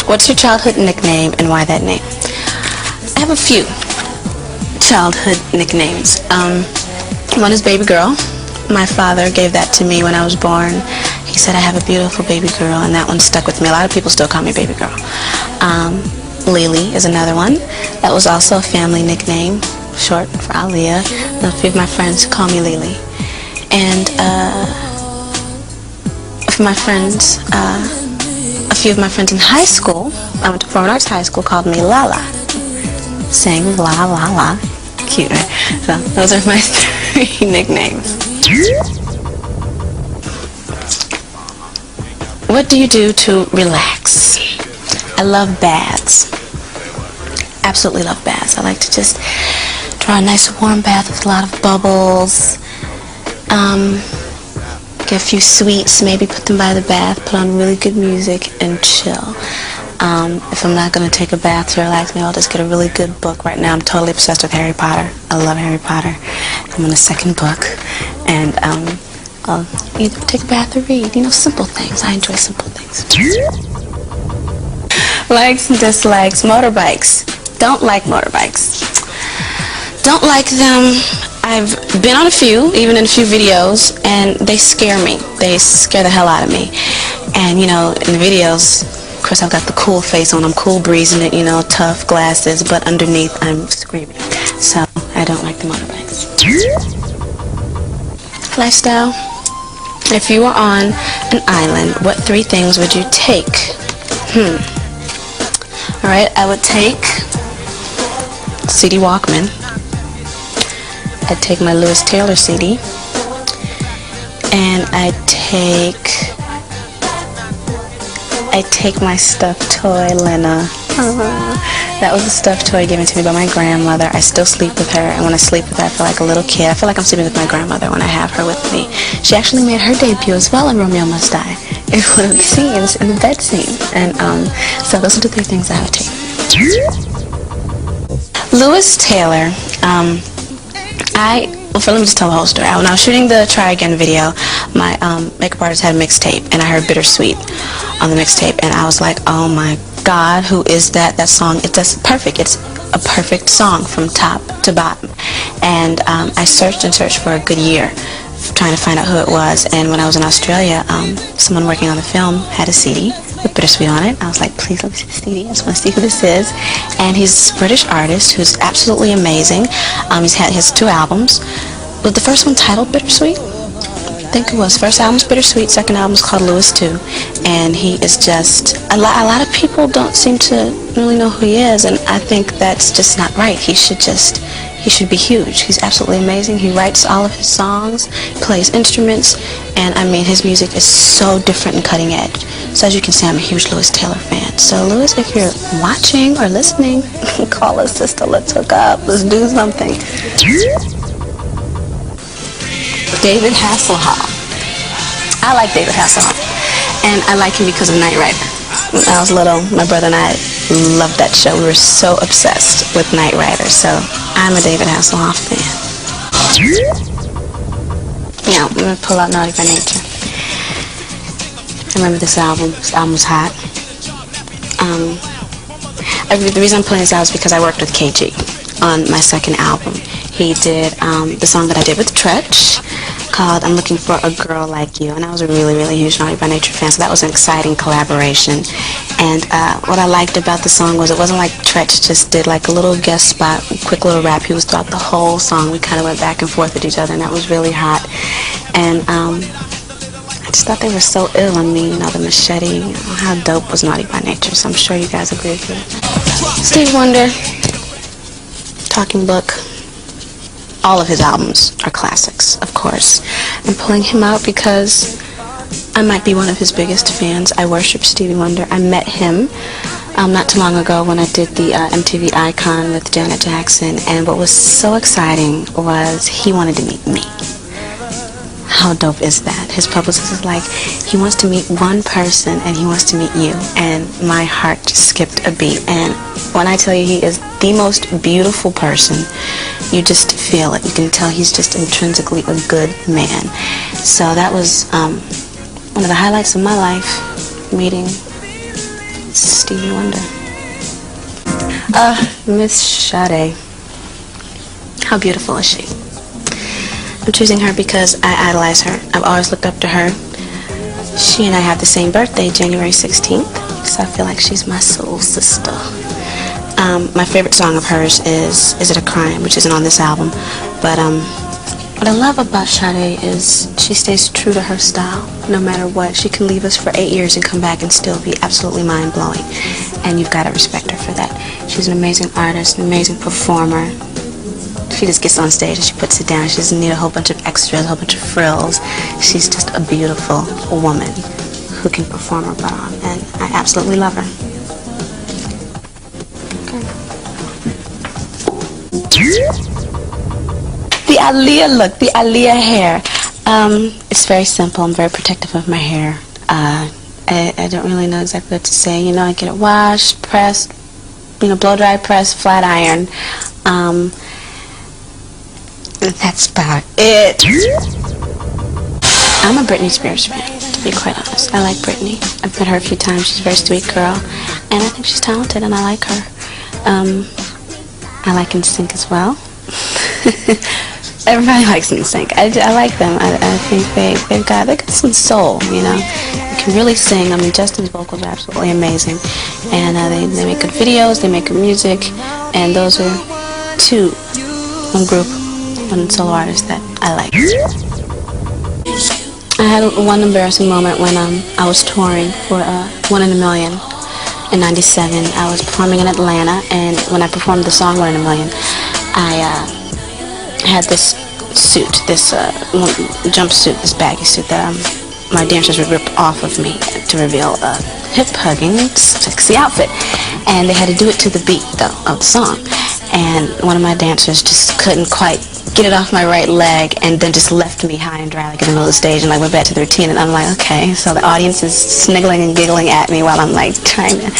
What's your childhood nickname and why that name? I have a few childhood nicknames. One is Baby Girl. My father gave that to me when I was born. He said I have a beautiful baby girl, and that one stuck with me. A lot of people still call me Baby Girl. Lily is another one. That was also a family nickname, short for Aaliyah. A few of my friends call me Lily. And a few of my friends in high school, I went to Performing Arts High School, called me Lala. Sang la la la. Cute, right? So those are my 3 nicknames. What do you do to relax? I love baths. Absolutely love baths. I like to just draw a nice warm bath with a lot of bubbles. Get a few sweets, maybe put them by the bath, put on really good music, and chill. If I'm not going to take a bath to relax me, I'll just get a really good book. Right now I'm totally obsessed with Harry Potter. I love Harry Potter. I'm on the 2nd book. And I'll either take a bath or read. You know, simple things. I enjoy simple things. Likes and dislikes. Motorbikes. Don't like motorbikes. Don't like them. I've been on a few, even in a few videos, and they scare me. They scare the hell out of me. And, you know, in the videos, of course, I've got the cool face on. I'm cool breezing it, you know, tough glasses, but underneath, I'm screaming. So, I don't like the motorbikes. Lifestyle. If you were on an island, what 3 things would you take? Alright, I would take CD Walkman. I'd take my Lewis Taylor CD. And I'd take my stuffed toy, Lena. That was a stuffed toy given to me by my grandmother. I still sleep with her, and when I sleep with her, I feel like a little kid. I feel like I'm sleeping with my grandmother when I have her with me. She actually made her debut as well in Romeo Must Die. In one of the scenes, in the bed scene. And so those are the 3 things I would take. Lewis Taylor. Let me just tell the whole story. When I was shooting the Try Again video, my makeup artist had a mixtape, and I heard Bittersweet on the mixtape, and I was like, oh my God, who is that? That song, it's just perfect. It's a perfect song from top to bottom. And I searched and searched for a good year trying to find out who it was, and when I was in Australia, someone working on the film had a CD with Bittersweet on it. I was like, please let me see the CD. I just want to see who this is. And he's a British artist who's absolutely amazing. His 2 albums. Was the first one titled Bittersweet? I think it was. First album's Bittersweet, second album's called Lewis 2. And he is just, a lot of people don't seem to really know who he is, and I think that's just not right. He should be huge. He's absolutely amazing. He writes all of his songs, plays instruments, and I mean, his music is so different and cutting edge. So as you can see, I'm a huge Lewis Taylor fan. So Lewis, if you're watching or listening, call us, sister. Let's hook up. Let's do something. David Hasselhoff. I like David Hasselhoff, and I like him because of Knight Rider. When I was little, my brother and I loved that show. We were so obsessed with Knight Rider, so I'm a David Hasselhoff fan. Yeah, I'm going to pull out Naughty by Nature. I remember this album. This album was hot. The reason I'm pulling this out is because I worked with KG on my 2nd album. He did the song that I did with Tretch called I'm Looking for a Girl Like You, and I was a really, really huge Naughty by Nature fan, so that was an exciting collaboration. And what I liked about the song was it wasn't like Tretch just did like a little guest spot, quick little rap. He was throughout the whole song. We kind of went back and forth with each other, and that was really hot. And I just thought they were so ill on me, you know, the machete. You know, how dope was Naughty by Nature, so I'm sure you guys agree with me. Stevie Wonder, Talking Book. All of his albums are classics, of course. I'm pulling him out because I might be one of his biggest fans. I worship Stevie Wonder. I met him not too long ago when I did the MTV Icon with Janet Jackson, and what was so exciting was he wanted to meet me. How dope is that? His publicist is like, he wants to meet one person and he wants to meet you, and my heart just skipped a beat. And when I tell you he is the most beautiful person, you just feel it. You can tell he's just intrinsically a good man. So that was one of the highlights of my life, meeting Stevie Wonder. Miss Sade. How beautiful is she? I'm choosing her because I idolize her. I've always looked up to her. She and I have the same birthday, January 16th, so I feel like she's my soul sister. My favorite song of hers is It a Crime, which isn't on this album, but what I love about Sade is she stays true to her style, no matter what. She can leave us for 8 years and come back and still be absolutely mind-blowing, and you've got to respect her for that. She's an amazing artist, an amazing performer. She just gets on stage and she puts it down. She doesn't need a whole bunch of extras, a whole bunch of frills. She's just a beautiful woman who can perform her butt off, and I absolutely love her. The Aaliyah look, the Aaliyah hair. It's very simple. I'm very protective of my hair. I don't really know exactly what to say. You know, I get it washed, pressed, blow dry, pressed, flat iron. That's about it. I'm a Britney Spears fan, to be quite honest. I like Britney. I've met her a few times. She's a very sweet girl, and I think she's talented, and I like her. I like NSYNC as well. Everybody likes NSYNC. I like them. I think they've got some soul, They can really sing. I mean, Justin's vocals are absolutely amazing, and they make good videos. They make good music, and those are one solo artist that I like. I had one embarrassing moment when I was touring for One in a Million in '97. I was performing in Atlanta, and when I performed the song One in a Million, I had this suit, this jumpsuit, this baggy suit that my dancers would rip off of me to reveal a hip-hugging, sexy outfit. And they had to do it to the beat, though, of the song. And one of my dancers just couldn't quite get it off my right leg, and then just left me high and dry, like in the middle of the stage, and went back to the routine. And I'm like, okay. So the audience is sniggling and giggling at me while I'm trying to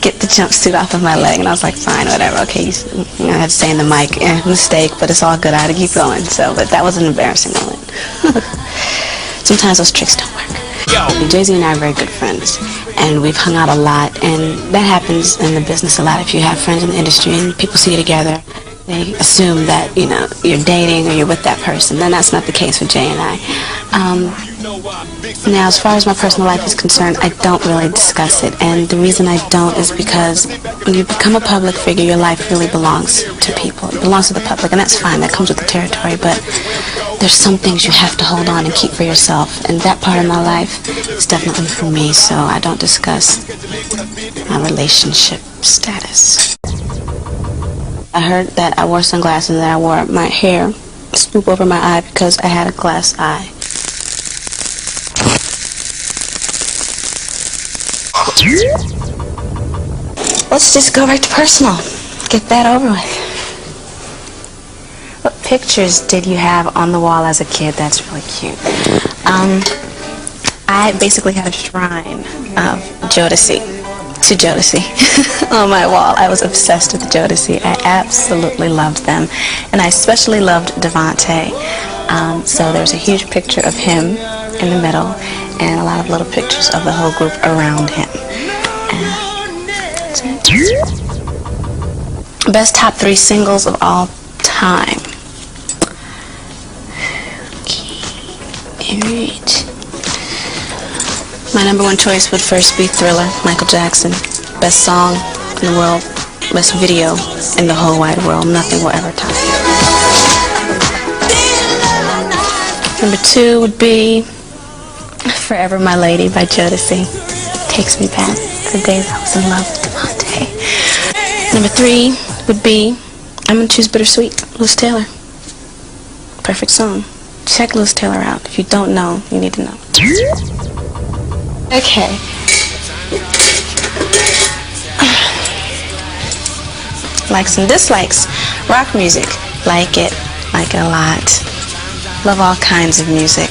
get the jumpsuit off of my leg. And I was like, fine, whatever. Okay, I had to say in the mic, mistake, but it's all good. I had to keep going. But that was an embarrassing moment. Sometimes those tricks don't work. Jay-Z and I are very good friends, and we've hung out a lot, and that happens in the business a lot. If you have friends in the industry and people see you together, they assume that, you're dating or you're with that person. Then that's not the case with Jay and I. Now, as far as my personal life is concerned, I don't really discuss it, and the reason I don't is because when you become a public figure, your life really belongs to people. It belongs to the public, and that's fine. That comes with the territory, but there's some things you have to hold on and keep for yourself, and that part of my life is definitely for me, so I don't discuss my relationship status. I heard that I wore sunglasses and that I wore my hair swoop over my eye because I had a glass eye. Let's just go right to personal. Get that over with. What pictures did you have on the wall as a kid? That's really cute. I basically had a shrine of Jodeci on my wall. I was obsessed with Jodeci. I absolutely loved them, and I especially loved Devante. So there's a huge picture of him in the middle, and a lot of little pictures of the whole group around him. Best top 3 singles of all time. Alright. My #1 choice would first be Thriller, Michael Jackson. Best song in the world, best video in the whole wide world. Nothing will ever top it. #2 would be Forever My Lady by Jodeci. Takes me back to the days I was in love with Devante. #3 would be, I'm going to choose Bittersweet, Liz Taylor. Perfect song. Check Liz Taylor out. If you don't know, you need to know. Okay. Likes and dislikes. Rock music. Like it a lot. Love all kinds of music.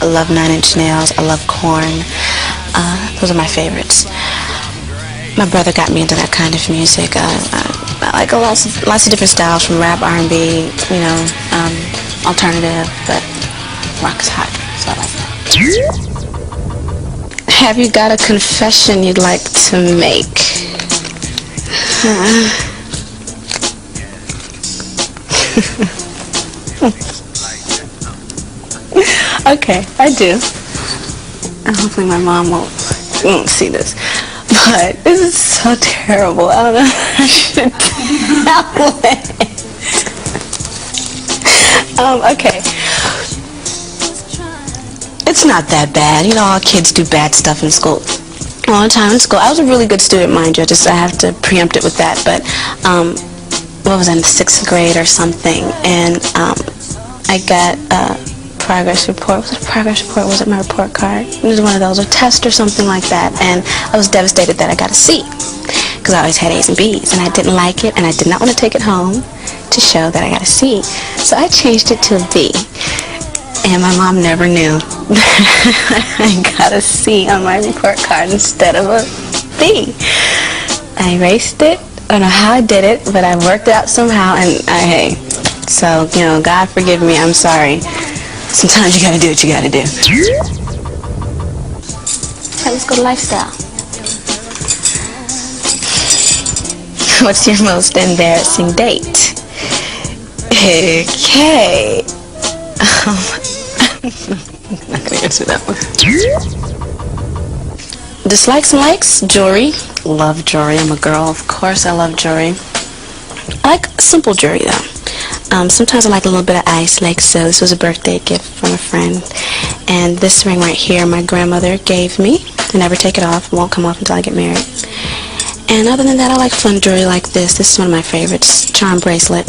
I love 9 Inch Nails. I love Korn. Those are my favorites. My brother got me into that kind of music. I like lots of different styles, from rap, R&B, alternative, but rock is hot, so I like that. Have you got a confession you'd like to make? Okay, I do. And hopefully my mom won't see this. But this is so terrible. I don't know how I should tell it. Okay. It's not that bad. You know, all kids do bad stuff in school. All the time in school. I was a really good student, mind you. I have to preempt it with that. But, what was I, in the 6th grade or something? And, I got a progress report. Was it a progress report? Was it my report card? It was one of those, a test or something like that. And I was devastated that I got a C. Because I always had A's and B's. And I didn't like it. And I did not want to take it home to show that I got a C. So I changed it to a B. And my mom never knew that I got a C on my report card instead of a B. I erased it. I don't know how I did it, but I worked it out somehow, and hey. So, you know, God forgive me, I'm sorry. Sometimes you gotta do what you gotta do. Okay, let's go to lifestyle. What's your most embarrassing date? Okay. I'm not going to answer that one. Dislikes and likes? Jewelry. Love jewelry. I'm a girl. Of course I love jewelry. I like simple jewelry though. Sometimes I like a little bit of ice, like so. This was a birthday gift from a friend. And this ring right here my grandmother gave me. I never take it off. It won't come off until I get married. And other than that, I like fun jewelry like this. This is one of my favorites. Charm bracelet.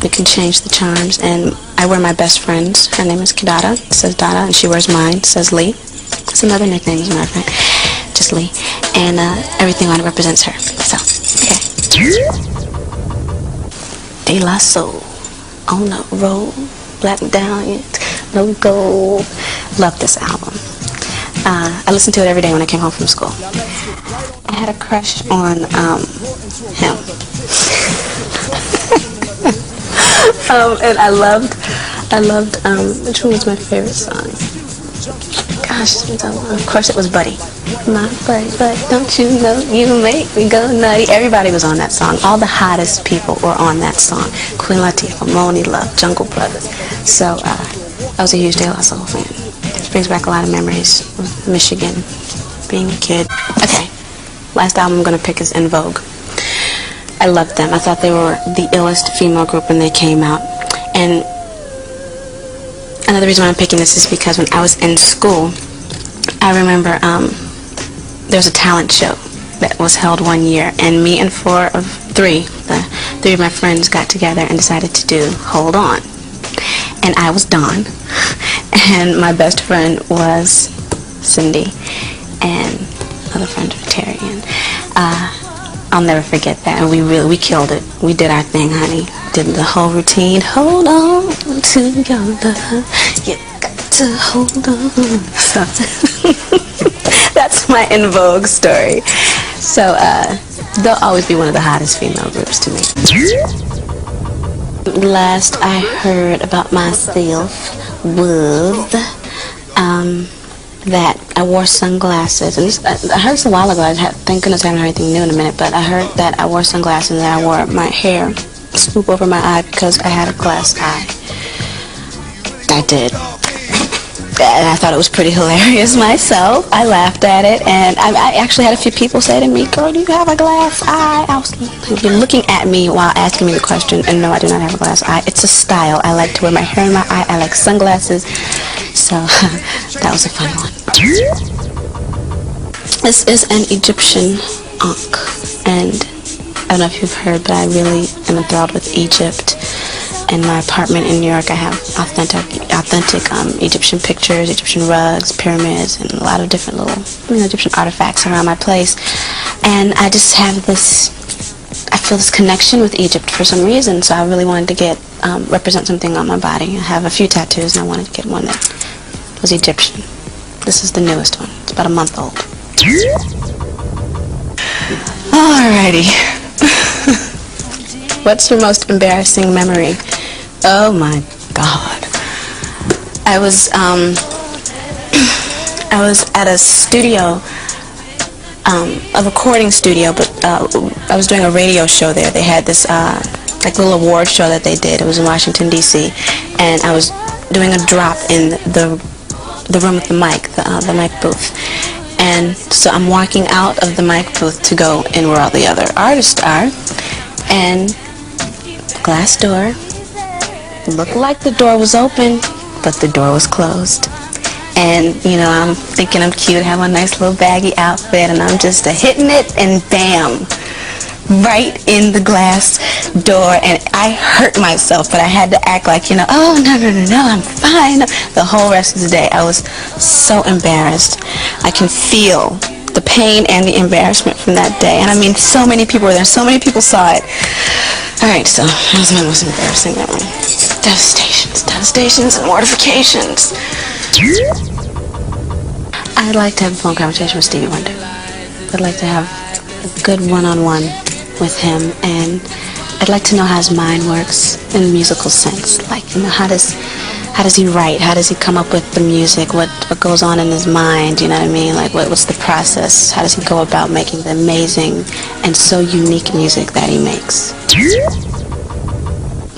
You can change the charms, and I wear my best friend's. Her name is Kidada. It says Dada, and she wears mine. It says Lee. It's another nickname, as a matter of fact. Just Lee. And everything on it represents her. So, okay. De La Soul. On the road. Black Medallion. No gold. Love this album. I listened to it every day when I came home from school. I had a crush on him. And I loved, which one was my favorite song? Gosh, it's been so long. Of course it was Buddy. My buddy, but don't you know you make me go nutty. Everybody was on that song. All the hottest people were on that song. Queen Latifah, Moni Love, Jungle Brothers. So, I was a huge De La Soul fan. It brings back a lot of memories of Michigan, being a kid. Okay, last album I'm going to pick is En Vogue. I loved them. I thought they were the illest female group when they came out. And another reason why I'm picking this is because when I was in school, I remember there was a talent show that was held one year, and me and three of my friends got together and decided to do Hold On. And I was Dawn, and my best friend was Cindy, and other friends were Terry. And I'll never forget that. And we killed it. We did our thing, honey. Did the whole routine. Hold on to your love. You got to hold on. So that's my En Vogue story. So they'll always be one of the hottest female groups to me. Last I heard about myself was that I wore sunglasses. And I heard this a while ago. Thank goodness I haven't heard anything new in a minute, but I heard that I wore sunglasses and that I wore my hair swoop over my eye because I had a glass eye. I did. And I thought it was pretty hilarious myself. I laughed at it, and I actually had a few people say to me, "Girl, do you have a glass eye?" I was looking at me while asking me the question, and no, I do not have a glass eye. It's a style. I like to wear my hair in my eye. I like sunglasses. So that was a fun one. This is an Egyptian ankh, and I don't know if you've heard, but I really am enthralled with Egypt. In my apartment in New York, I have authentic Egyptian pictures, Egyptian rugs, pyramids, and a lot of different little, Egyptian artifacts around my place. And I just have I feel this connection with Egypt for some reason, so I really wanted to represent something on my body. I have a few tattoos, and I wanted to get one that was Egyptian. This is the newest one. It's about a month old. Alrighty. What's your most embarrassing memory? Oh my God. I was I was at a studio, a recording studio, but I was doing a radio show there. They had this like little award show that they did. It was in Washington, D.C., and I was doing a drop in the room with the mic, the mic booth. And so I'm walking out of the mic booth to go in where all the other artists are, and glass door. Looked like the door was open, but the door was closed. And, you know, I'm thinking I'm cute, have a nice little baggy outfit, and I'm just hitting it, and bam, right in the glass door. And I hurt myself, but I had to act like, you know, oh, no, I'm fine. The whole rest of the day, I was so embarrassed. I can feel the pain and the embarrassment from that day. And I mean, so many people were there, so many people saw it. All right, so that was my most embarrassing memory. Devastations, and mortifications. I'd like to have a phone conversation with Stevie Wonder. I'd like to have a good one-on-one with him, and I'd like to know how his mind works in a musical sense. Like, you know, how does he write? How does he come up with the music? What goes on in his mind? You know what I mean? Like, what's the process? How does he go about making the amazing and so unique music that he makes?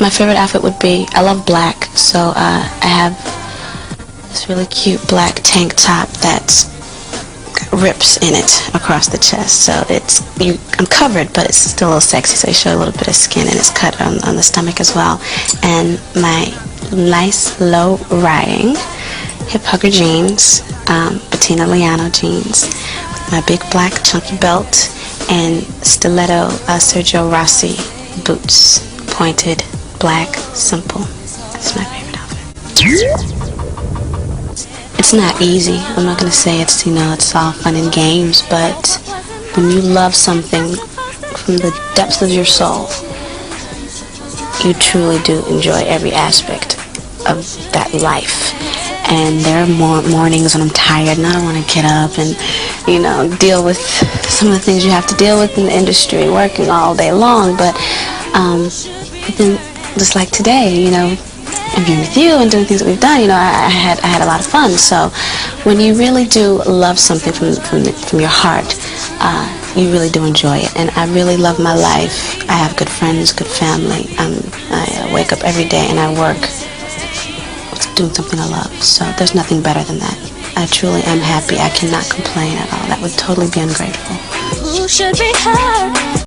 My favorite outfit would be, I love black, so I have this really cute black tank top that's got rips in it across the chest. So I'm covered, but it's still a little sexy, so you show a little bit of skin, and it's cut on the stomach as well. And my nice low-riding hip hugger jeans, Bettina Liano jeans, with my big black chunky belt, and stiletto Sergio Rossi boots, pointed, black, simple. That's my favorite outfit. It's not easy. I'm not going to say it's, you know, it's all fun and games, but when you love something from the depths of your soul, you truly do enjoy every aspect of that life. And there are more mornings when I'm tired and I don't want to get up and, you know, deal with some of the things you have to deal with in the industry, working all day long. But then, just like today, you know, and being with you and doing things that we've done, you know, I had a lot of fun. So when you really do love something from your heart, you really do enjoy it. And I really love my life. I have good friends, good family. I wake up every day and I work doing something I love. So there's nothing better than that. I truly am happy. I cannot complain at all. That would totally be ungrateful. Who should be hurt?